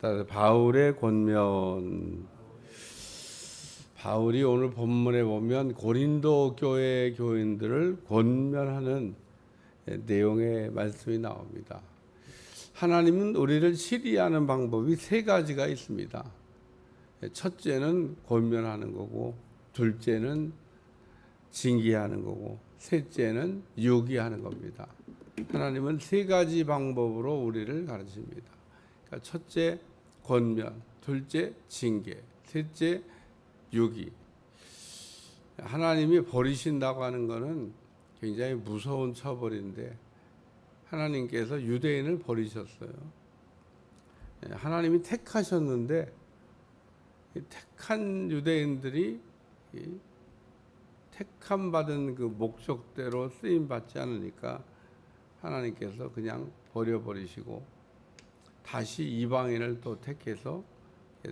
따라서 바울의 권면. 바울이 오늘 본문에 보면 고린도 교회 교인들을 권면하는 내용의 말씀이 나옵니다. 하나님은 우리를 시리하는 방법이 세 가지가 있습니다. 첫째는 권면하는 거고, 둘째는 징계하는 거고, 셋째는 유기하는 겁니다. 하나님은 세 가지 방법으로 우리를 가르칩니다. 그러니까 첫째 권면, 둘째 징계, 셋째 유기. 하나님이 버리신다고 하는 것은 굉장히 무서운 처벌인데 하나님께서 유대인을 버리셨어요. 하나님이 택하셨는데 택한 유대인들이 택함 받은 그 목적대로 쓰임 받지 않으니까 하나님께서 그냥 버려버리시고 다시 이방인을 또 택해서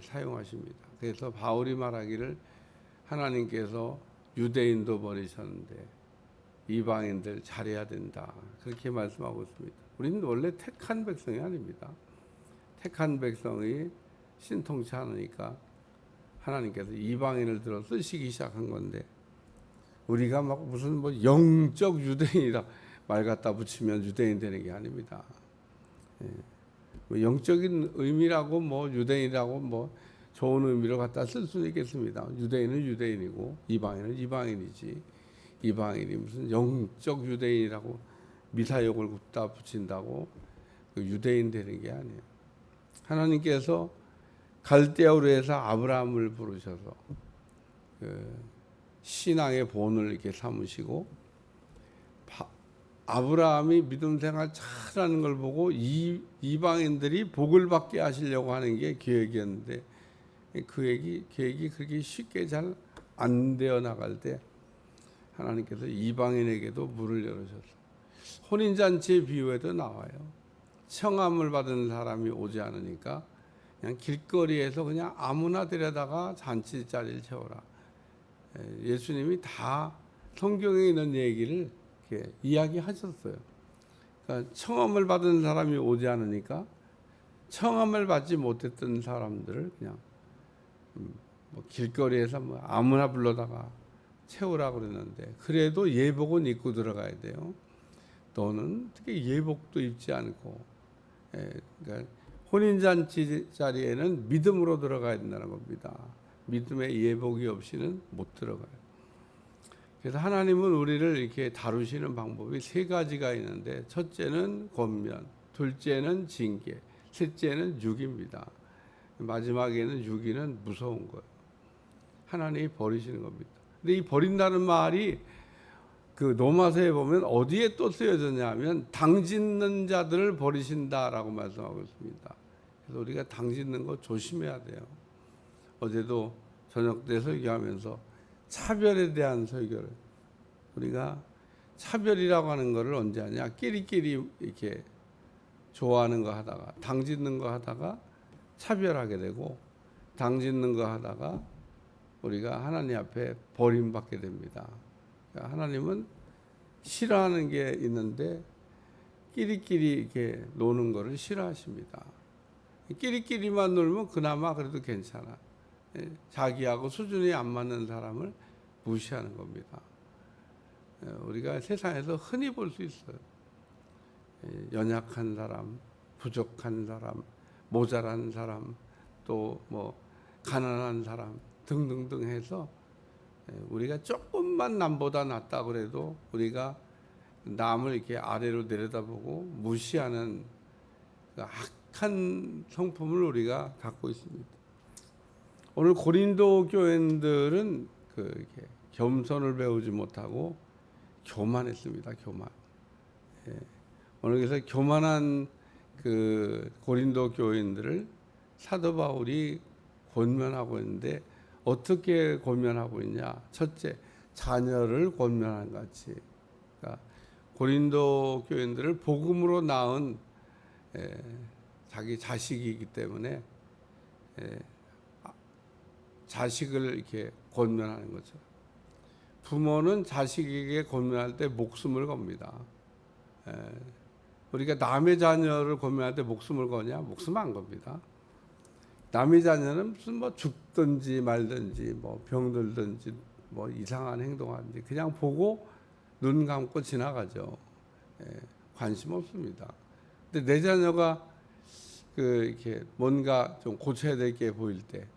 사용하십니다. 그래서 바울이 말하기를 하나님께서 유대인도 버리셨는데 이방인들 잘해야 된다, 그렇게 말씀하고 있습니다. 우리는 원래 택한 백성이 아닙니다. 택한 백성이 신통치 않으니까 하나님께서 이방인을 들어 쓰시기 시작한 건데, 우리가 막 무슨 뭐 영적 유대인이라 말 갖다 붙이면 유대인 되는 게 아닙니다. 뭐 영적인 의미라고 뭐 유대인이라고 뭐 좋은 의미로 갖다 쓸 수는 있겠습니다. 유대인은 유대인이고 이방인은 이방인이지, 이방인이 무슨 영적 유대인이라고 미사역을 갖다 붙인다고 유대인 되는 게 아니에요. 하나님께서 갈대아로 해서 아브라함을 부르셔서 그 신앙의 본을 이렇게 삼으시고, 아브라함이 믿음 생활 잘하는 걸 보고 이방인들이 복을 받게 하시려고 하는 게 계획이었는데 그 계획이 그렇게 쉽게 잘 안 되어 나갈 때 하나님께서 이방인에게도 문을 열으셔서 혼인잔치의 비유에도 나와요. 청함을 받은 사람이 오지 않으니까 그냥 길거리에서 그냥 아무나 데려다가 잔치 자리를 채워라. 예수님이 다 성경에 있는 얘기를 이렇게 이야기하셨어요. 그러니까 청함을 받은 사람이 오지 않으니까 청함을 받지 못했던 사람들을 그냥 뭐 길거리에서 뭐 아무나 불러다가 채우라고 그랬는데, 그래도 예복은 입고 들어가야 돼요. 너는 어떻게 예복도 입지 않고, 그러니까 혼인잔치 자리에는 믿음으로 들어가야 된다는 겁니다. 믿음의 예복이 없이는 못 들어가요. 그래서 하나님은 우리를 이렇게 다루시는 방법이 세 가지가 있는데, 첫째는 권면, 둘째는 징계, 셋째는 유기입니다. 마지막에는 유기는 무서운 거예요. 하나님이 버리시는 겁니다. 근데 이 버린다는 말이 그 로마서에 보면 어디에 또 쓰여졌냐면 당짓는 자들을 버리신다라고 말씀하고 있습니다. 그래서 우리가 당짓는 거 조심해야 돼요. 어제도 저녁 때 설교하면서 차별에 대한 설교를, 우리가 차별이라고 하는 거를 언제 하냐, 끼리끼리 이렇게 좋아하는 거 하다가 당짓는 거 하다가 차별하게 되고, 당짓는 거 하다가 우리가 하나님 앞에 버림받게 됩니다. 그러니까 하나님은 싫어하는 게 있는데 끼리끼리 이렇게 노는 거를 싫어하십니다. 끼리끼리만 놀면 그나마 그래도 괜찮아. 자기하고 수준이 안 맞는 사람을 무시하는 겁니다. 우리가 세상에서 흔히 볼 수 있어요. 연약한 사람, 부족한 사람, 모자란 사람, 또 뭐 가난한 사람 등등등 해서 우리가 조금만 남보다 낫다 그래도 우리가 남을 이렇게 아래로 내려다보고 무시하는 악한 성품을 우리가 갖고 있습니다. 오늘 고린도 교인들은 이렇게 겸손을 배우지 못하고 교만했습니다. 교만. 오늘 그래서 교만한 그 고린도 교인들을 사도 바울이 권면하고 있는데, 어떻게 권면하고 있냐? 첫째, 자녀를 권면한 같이. 그러니까 고린도 교인들을 복음으로 낳은 자기 자식이기 때문에 자식을 이렇게 권면하는 거죠. 부모는 자식에게 권면할 때 목숨을 겁니다. 우리가 남의 자녀를 권면할 때 목숨을 거냐? 목숨 안 겁니다. 남의 자녀는 무슨 뭐 죽든지 말든지 뭐 병들든지 뭐 이상한 행동하든지 그냥 보고 눈 감고 지나가죠. 관심 없습니다. 근데 내 자녀가 이렇게 뭔가 좀 고쳐야 될 게 보일 때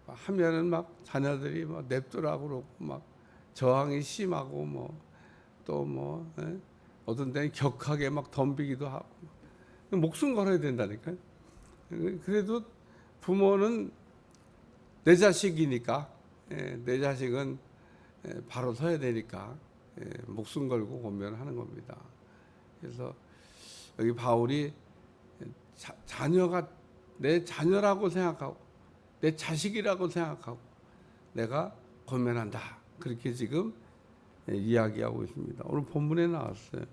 하면은 막 자녀들이 막 냅두라고 그러고 막 저항이 심하고 뭐 또 뭐 어떤 데는 격하게 막 덤비기도 하고 목숨 걸어야 된다니까요. 그래도 부모는 내 자식이니까 내 자식은 바로 서야 되니까 목숨 걸고 권면하는 겁니다. 그래서 여기 바울이 자녀가 내 자녀라고 생각하고 내 자식이라고 생각하고 내가 권면한다. 그렇게 지금 이야기하고 있습니다. 오늘 본문에 나왔어요.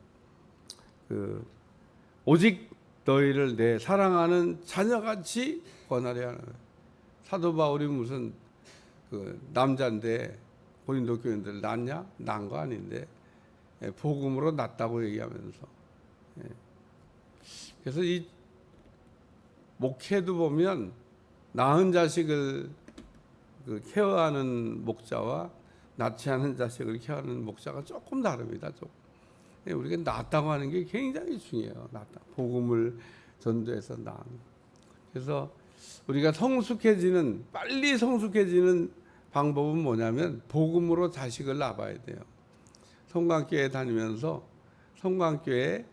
오직 너희를 내 사랑하는 자녀같이 권하려 하는 거예요. 사도 바울이 무슨 남자인데 고린도 교인들 낳냐? 낳은 거 아닌데 복음으로 낳았다고 얘기하면서 그래서 이 목회도 보면 낳은 자식을 케어하는 목자와 낳지 않은 자식을 케어하는 목자가 조금 다릅니다. 우리가 낳았다고 하는 게 굉장히 중요해요. 낳다. 복음을 전도해서 낳은. 그래서 우리가 빨리 성숙해지는 방법은 뭐냐면 복음으로 자식을 낳아야 돼요. 성관교회 다니면서 성관교회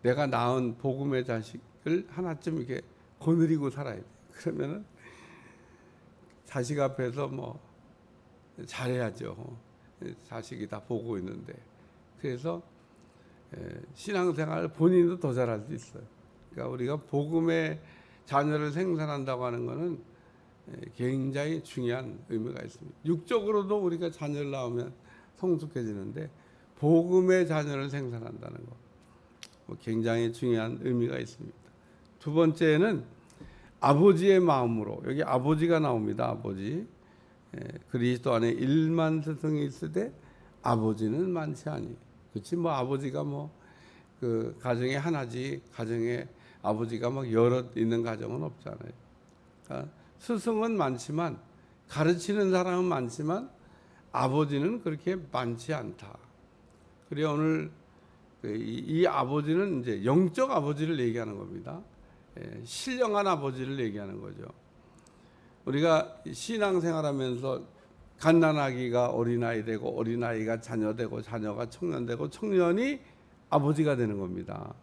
내가 낳은 복음의 자식을 하나쯤 이렇게 거느리고 살아야 돼. 그러면은 자식 앞에서 뭐 잘해야죠. 자식이 다 보고 있는데. 그래서 신앙생활 본인도 더 잘할 수 있어요. 그러니까 우리가 복음의 자녀를 생산한다고 하는 것은 굉장히 중요한 의미가 있습니다. 육적으로도 우리가 자녀를 낳으면 성숙해지는데 복음의 자녀를 생산한다는 것 굉장히 중요한 의미가 있습니다. 두 번째는 아버지의 마음으로, 여기 아버지가 나옵니다. 아버지. 그리스도 안에 1만 스승이 있으되 아버지는 많지 아니. 그렇지 뭐 아버지가 가정에 하나지 가정에 아버지가 막 여럿 있는 가정은 없잖아요. 그러니까 스승은 많지만 가르치는 사람은 많지만 아버지는 그렇게 많지 않다. 그래 오늘 이 아버지는 이제 영적 아버지를 얘기하는 겁니다. 신령한 아버지를 얘기하는 거죠. 우리가 신앙생활하면서 갓난아기가 어린아이 되고 어린아이가 자녀 되고 자녀가 청년 되고 청년이 아버지가 되는 겁니다.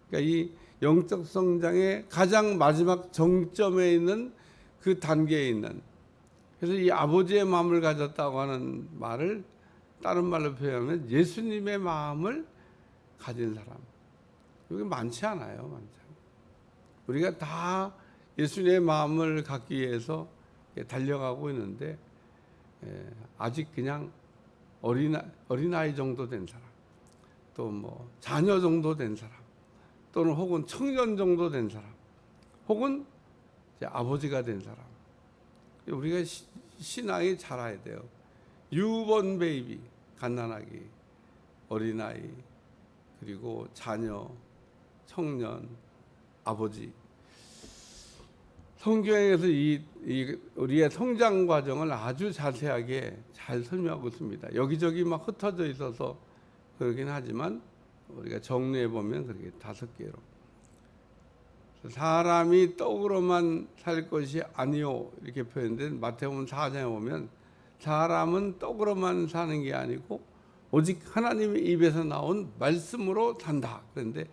그러니까 이 영적 성장의 가장 마지막 정점에 있는 그 단계에 있는, 그래서 이 아버지의 마음을 가졌다고 하는 말을 다른 말로 표현하면 예수님의 마음을 가진 사람. 여기 많지 않아요. 많지 않아요. 우리가 다 예수님의 마음을 갖기 위해서 달려가고 있는데 아직 그냥 어린아이 정도 된 사람, 또 뭐 자녀 정도 된 사람, 또는 혹은 청년 정도 된 사람, 혹은 이제 아버지가 된 사람. 우리가 신앙이 자라야 돼요. 유본 베이비, 갓난아기, 어린아이, 그리고 자녀, 청년, 아버지. 성경에서 우리의 성장 과정을 아주 자세하게 잘 설명하고 있습니다. 여기저기 막 흩어져 있어서 그러긴 하지만 우리가 정리해 보면 그렇게 5개로. 사람이 떡으로만 살 것이 아니요 이렇게 표현된 마태복음 4장에 보면 사람은 떡으로만 사는 게 아니고 오직 하나님의 입에서 나온 말씀으로 산다. 그런데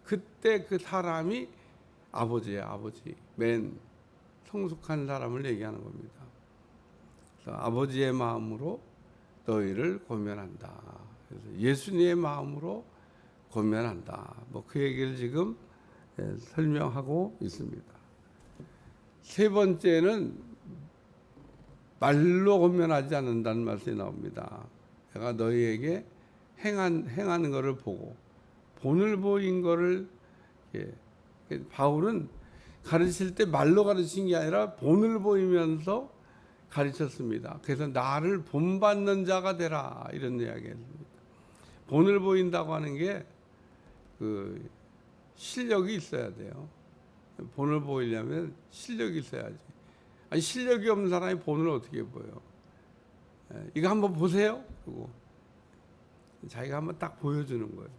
그때 그 사람이 아버지예요. 아버지. 맨 성숙한 사람을 얘기하는 겁니다. 그래서 아버지의 마음으로 너희를 권면한다. 그래서 예수님의 마음으로 권면한다. 뭐 그 얘기를 지금 설명하고 있습니다. 세 번째는 말로 권면하지 않는다는 말씀이 나옵니다. 내가 너희에게 행하는 것을 보고 본을 보인 것을 바울은 가르칠 때 말로 가르친 게 아니라 본을 보이면서 가르쳤습니다. 그래서 나를 본받는 자가 되라 이런 이야기했습니다. 본을 보인다고 하는 게 실력이 있어야 돼요. 본을 보이려면 실력이 있어야지. 아니 실력이 없는 사람이 본을 어떻게 보여? 이거 한번 보세요. 그리고 자기가 한번 딱 보여주는 거예요.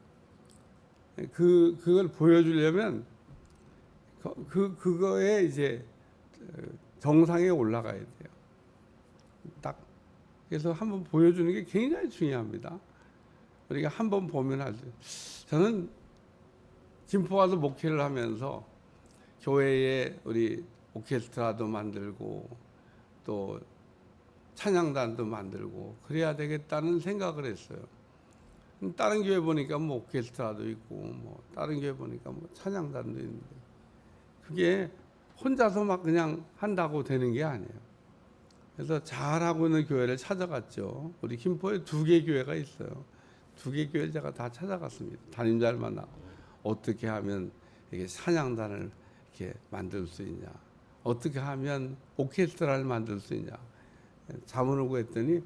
그걸 보여주려면 그거에 이제 정상에 올라가야 돼요. 딱 그래서 한번 보여주는 게 굉장히 중요합니다. 우리가 한번 보면 할 때, 저는 김포 와서 목회를 하면서 교회에 우리 오케스트라도 만들고 또 찬양단도 만들고 그래야 되겠다는 생각을 했어요. 다른 교회 보니까 뭐 오케스트라도 있고 뭐 다른 교회 보니까 뭐 찬양단도 있는데 그게 혼자서 막 그냥 한다고 되는 게 아니에요. 그래서 잘하고 있는 교회를 찾아갔죠. 우리 김포에 2개 교회가 있어요. 2개 교회를 제가 다 찾아갔습니다. 담임자를 만나고 어떻게 하면 이게 찬양단을 이렇게 만들 수 있냐, 어떻게 하면 오케스트라를 만들 수 있냐 자문을 구했더니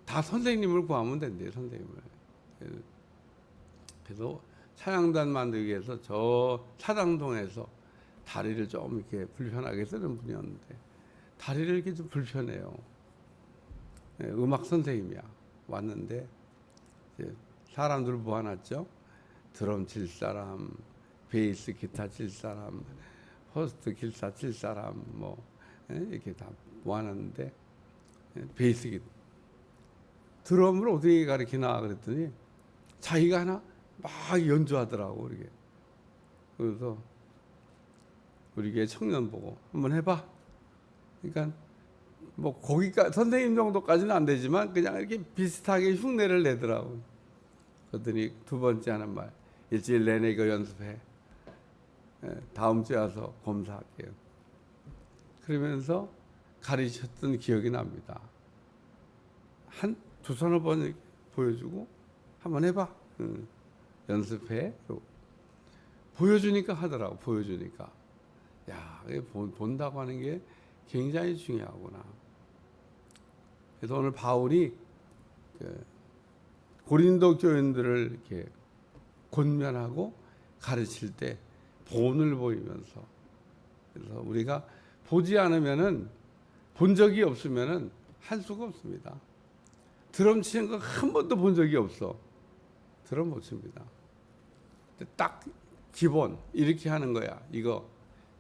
다 선생님을 구하면 된대요. 선생님을. 그래서 찬양단 만들기 위해서 저 사당동에서 다리를 좀 이렇게 불편하게 쓰는 분이었는데 다리를 이렇게 좀 불편해요. 음악 선생님이야. 왔는데 사람들 모아놨죠. 드럼 칠 사람, 베이스 기타 칠 사람, 퍼스트 기타 칠 사람 뭐 이렇게 다 모아놨는데 베이스 기타 드럼을 어떻게 가르치나 그랬더니 자기가 하나 막 연주하더라고. 이렇게. 그래서 우리 교회 청년 보고 한번 해봐. 그러니까 뭐 거기까지 선생님 정도까지는 안 되지만 그냥 이렇게 비슷하게 흉내를 내더라고. 그랬더니 2번째 하는 말, 일주일 내내 이거 연습해. 다음 주에 와서 검사할게요. 그러면서 가르쳤던 기억이 납니다. 한 2-3번 보여주고 한번 해봐. 연습해. 보여주니까 하더라고. 보여주니까. 야, 본다고 하는 게 굉장히 중요하구나. 그래서 오늘 바울이 고린도 교인들을 이렇게 권면하고 가르칠 때 본을 보이면서, 그래서 우리가 보지 않으면은, 본 적이 없으면은 할 수가 없습니다. 드럼 치는 거 한 번도 본 적이 없어. 드럼 못 칩니다. 딱 기본 이렇게 하는 거야. 이거.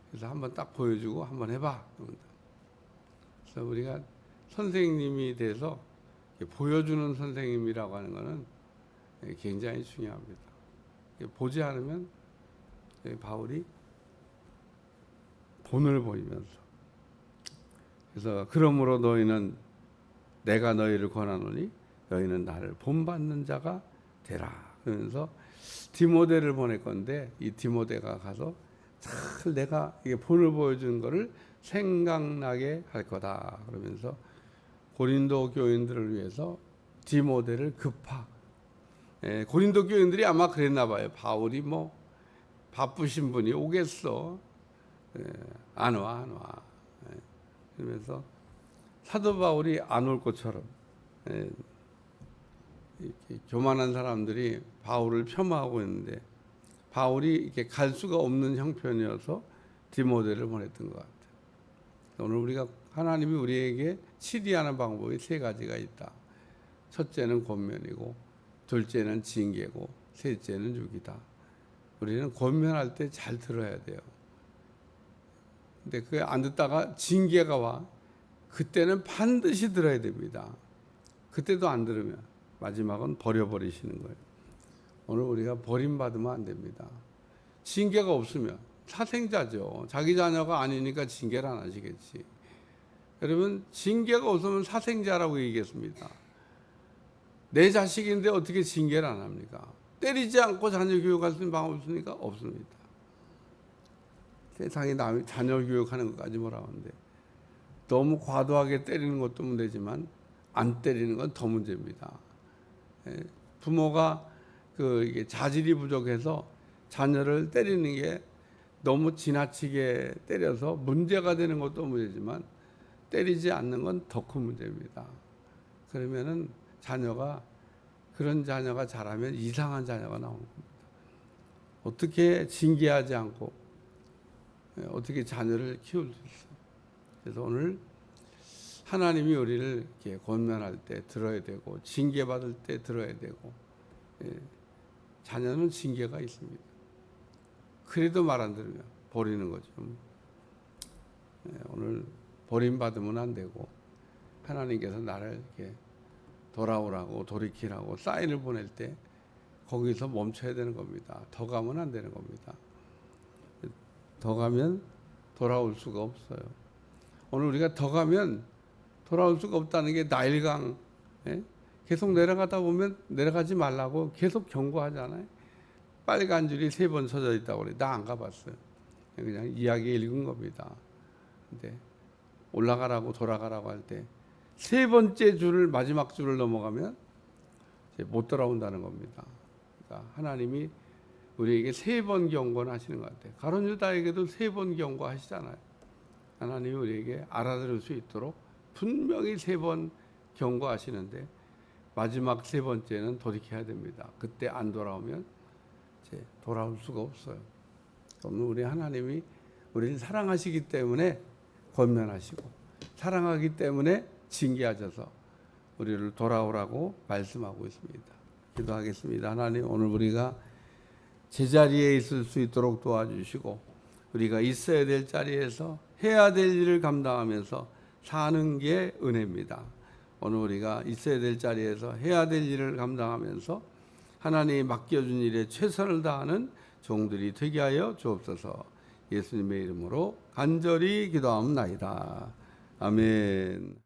그래서 한번 딱 보여주고 한번 해봐. 그래서 우리가 선생님이 돼서 보여주는 선생님이라고 하는 것은 굉장히 중요합니다. 보지 않으면 바울이 본을 보이면서, 그래서 그러므로 너희는 내가 너희를 권하노니 너희는 나를 본받는 자가 되라. 그러면서 디모데를 보낼 건데 이 디모데가 가서 잘 내가 이게 본을 보여주는 것을 생각나게 할 거다. 그러면서 고린도 교인들을 위해서 디모데를 고린도 교인들이 아마 그랬나 봐요. 바울이 뭐 바쁘신 분이 오겠어. 안 와. 그러면서 사도 바울이 안 올 것처럼 이렇게 교만한 사람들이 바울을 폄하하고 있는데 바울이 이렇게 갈 수가 없는 형편이어서 디모데를 보냈던 것 같아요. 오늘 우리가 하나님이 우리에게 치리하는 방법이 3가지가 있다. 첫째는 권면이고, 둘째는 징계고, 셋째는 유기다. 우리는 권면할 때 잘 들어야 돼요. 근데 그게 안 듣다가 징계가 와. 그때는 반드시 들어야 됩니다. 그때도 안 들으면 마지막은 버려버리시는 거예요. 오늘 우리가 버림받으면 안 됩니다. 징계가 없으면 사생자죠. 자기 자녀가 아니니까 징계를 안 하시겠지. 여러분, 징계가 없으면 사생자라고 얘기했습니다. 내 자식인데 어떻게 징계를 안 합니까? 때리지 않고 자녀 교육할 수 있는 방법 없습니까? 없습니다. 세상에 남이 자녀 교육하는 것까지 뭐라고 하는데, 너무 과도하게 때리는 것도 문제지만 안 때리는 건 더 문제입니다. 부모가 이게 자질이 부족해서 자녀를 때리는 게 너무 지나치게 때려서 문제가 되는 것도 문제지만 때리지 않는 건 더 큰 문제입니다. 그러면은 그런 자녀가 자라면 이상한 자녀가 나오는 겁니다. 어떻게 징계하지 않고 어떻게 자녀를 키울 수 있어? 그래서 오늘 하나님이 우리를 이렇게 권면할 때 들어야 되고 징계받을 때 들어야 되고 자녀는 징계가 있습니다. 그래도 말 안 들으면 버리는 거죠. 오늘 버림받으면 안 되고 하나님께서 나를 이렇게 돌아오라고 돌이키라고 사인을 보낼 때 거기서 멈춰야 되는 겁니다. 더 가면 안 되는 겁니다. 더 가면 돌아올 수가 없어요. 오늘 우리가 더 가면 돌아올 수가 없다는 게 나일강 계속 내려가다 보면 내려가지 말라고 계속 경고하잖아요. 빨간 줄이 3번 서져 있다고 그래. 나 안 가봤어요. 그냥 이야기 읽은 겁니다. 근데 올라가라고 돌아가라고 할 때 3번째 줄을 마지막 줄을 넘어가면 이제 못 돌아온다는 겁니다. 그러니까 하나님이 우리에게 3번 경고는 하시는 것 같아요. 가룟 유다에게도 3번 경고하시잖아요. 하나님이 우리에게 알아들을 수 있도록 분명히 3번 경고하시는데 마지막 3번째는 돌이켜야 됩니다. 그때 안 돌아오면 이제 돌아올 수가 없어요. 오늘 우리 하나님이 우리를 사랑하시기 때문에 권면하시고 사랑하기 때문에 징계하셔서 우리를 돌아오라고 말씀하고 있습니다. 기도하겠습니다. 하나님, 오늘 우리가 제자리에 있을 수 있도록 도와주시고 우리가 있어야 될 자리에서 해야 될 일을 감당하면서 사는 게 은혜입니다. 오늘 우리가 있어야 될 자리에서 해야 될 일을 감당하면서 하나님이 맡겨준 일에 최선을 다하는 종들이 되게 하여 주옵소서. 예수님의 이름으로 간절히 기도하옵나이다. 아멘.